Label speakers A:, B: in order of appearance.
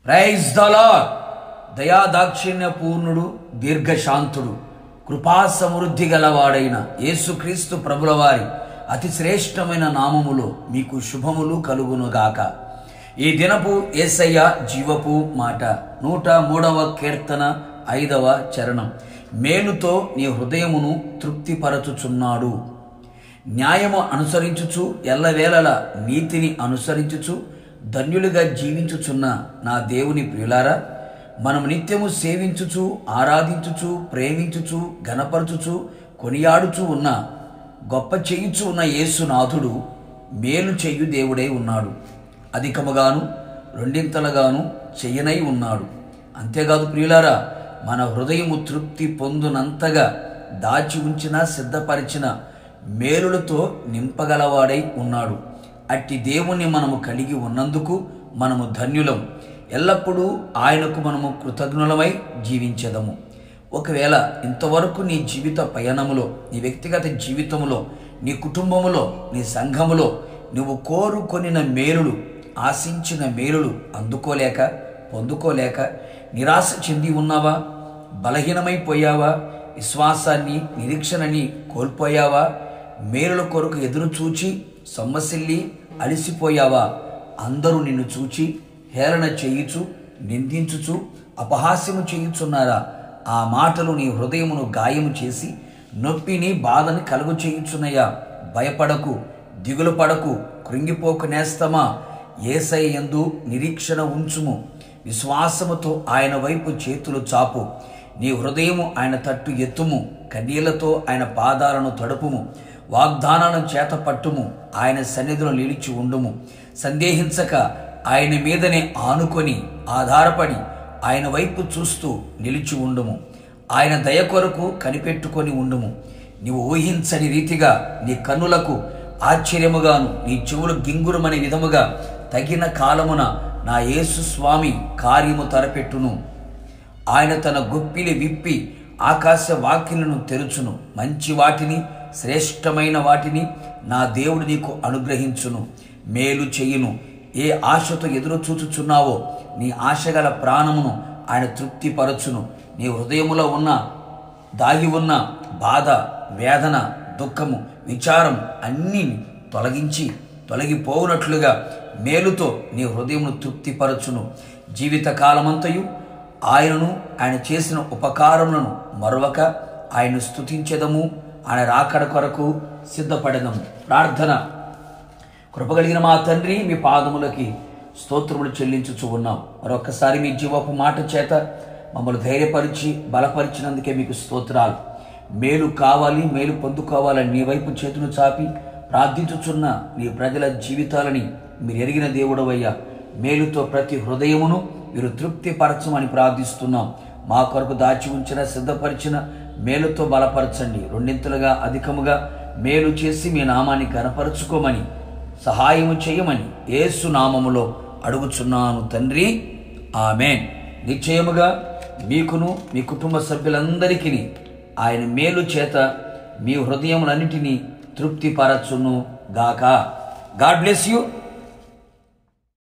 A: Praise the Lord. దయాదాక్షిణ్య పూర్ణుడు, దీర్ఘశాంతుడు, కృపా సమృద్ధి గలవాడైన యేసుక్రీస్తు ప్రభుల వారి అతి శ్రేష్టమైన నామములో మీకు శుభములు కలుగునుగాక. ఈ దినపు యేసయ్య జీవపు మాట 103వ కీర్తన 5వ చరణం. మేలుతో నీ హృదయమును తృప్తిపరచుచున్నాడు. న్యాయము అనుసరించుచు ఎల్లవేళల నీతిని అనుసరించుచు ధన్యులుగా జీవించుచున్న నా దేవుని ప్రియులారా, మనం నిత్యము సేవించుచు ఆరాధించుచు ప్రేమించుచు ఘనపరచుచు కొనియాడుచు ఉన్న గొప్ప చేయుచు ఉన్న యేసునాథుడు మేలు చెయ్యు దేవుడై ఉన్నాడు. అధికముగాను రెండింతలుగాను చెయ్యనై ఉన్నాడు. అంతేకాదు ప్రియులారా, మన హృదయము తృప్తి పొందునంతగా దాచి ఉంచిన సిద్ధపరిచిన మేలులతో నింపగలవాడై ఉన్నాడు. అట్టి దేవుణ్ణి మనము కలిగి ఉన్నందుకు మనము ధన్యులం. ఎల్లప్పుడూ ఆయనకు మనము కృతజ్ఞులమై జీవించెదము. ఒకవేళ ఇంతవరకు నీ జీవిత పయనములో, నీ వ్యక్తిగత జీవితములో, నీ కుటుంబములో, నీ సంఘములో నువ్వు కోరుకొనిన మేలులు, ఆశించిన మేలులు అందుకోలేక పొందుకోలేక నిరాశ చెంది ఉన్నావా? బలహీనమైపోయావా? విశ్వాసాన్ని నిరీక్షణని కోల్పోయావా? మేలుల కొరకు ఎదురు చూచి సొమ్మసిల్లి అలిసిపోయావా? అందరూ నిన్ను చూచి హేళన చేయుచు నిందించుచు అపహాస్యము చేయుచున్నారా? ఆ మాటలు నీ హృదయమును గాయము చేసి నొప్పిని బాధని కలుగు చేయుచున్నాయా? భయపడకు, దిగులు పడకు, కృంగిపోకు నేస్తమా. యేసయ్య యందు నిరీక్షణ ఉంచుము. విశ్వాసముతో ఆయన వైపు చేతులు చాపు. నీ హృదయము ఆయన తట్టు ఎత్తుము. కన్నీళ్లతో ఆయన పాదాలను తడుపుము. వాగ్దానాలను చేత పట్టుము. ఆయన సన్నిధిలో నిలిచి ఉండుము. సందేహించక ఆయన మీదనే ఆనుకొని ఆధారపడి ఆయన వైపు చూస్తూ నిలిచి ఉండుము. ఆయన దయ కొరకు కనిపెట్టుకొని ఉండుము. నీవు ఊహించని రీతిగా నీ కన్నులకు ఆశ్చర్యముగాను నీ చెవులు గింగురమనే విధముగా తగిన కాలమున నా యేసు స్వామి కార్యము తరపెట్టును. ఆయన తన గుప్పిలి విప్పి ఆకాశ వాకిలను తెరుచును. మంచి వాటిని, శ్రేష్టమైన వాటిని నా దేవుడు నీకు అనుగ్రహించును. మేలు చెయ్యును. ఏ ఆశతో ఎదురు చూచుచున్నావో నీ ఆశగల ప్రాణమును ఆయన తృప్తిపరచును. నీ హృదయములో ఉన్న దాగి ఉన్న బాధ, వేదన, దుఃఖము, విచారం అన్నీ తొలగిపోవునట్లుగా మేలుతో నీ హృదయమును తృప్తిపరచును. జీవితకాలమంతయు ఆయనను, ఆయన చేసిన ఉపకారములను మరొక ఆయన్ను స్తుతించెదము. ఆయన రాకడ కొరకు సిద్ధపడెదము. ప్రార్థన. కృపగలిగిన మా తండ్రి, మీ పాదములకి స్తోత్రములు చెల్లించుచు ఉన్నాం. మరొకసారి మీ జీవపు మాట చేత మమ్మల్ని ధైర్యపరిచి బలపరిచినందుకే మీకు స్తోత్రాలు. మేలు కావాలి, మేలు పొందుకోవాలని నీ వైపు చేతులు చాపి ప్రార్థించుచున్న నీ ప్రజల జీవితాలని మీరు ఎరిగిన దేవుడవయ్యా. మేలుతో ప్రతి హృదయమును మీరు తృప్తిపరచమని ప్రార్థిస్తున్నాం. మా కొరకు దాచి ఉంచిన సిద్ధపరిచిన మేలుతో బలపరచండి. రెండింతలుగా అధికముగా మేలు చేసి మీ నామాన్ని కనపరుచుకోమని సహాయము చేయమని యేసు నామములో అడుగుచున్నాను తండ్రి, ఆమేన్. నిశ్చయముగా మీకును మీ కుటుంబ సభ్యులందరికీ ఆయన మేలు చేత మీ హృదయములన్నిటినీ తృప్తిపరచును గాక. God bless you.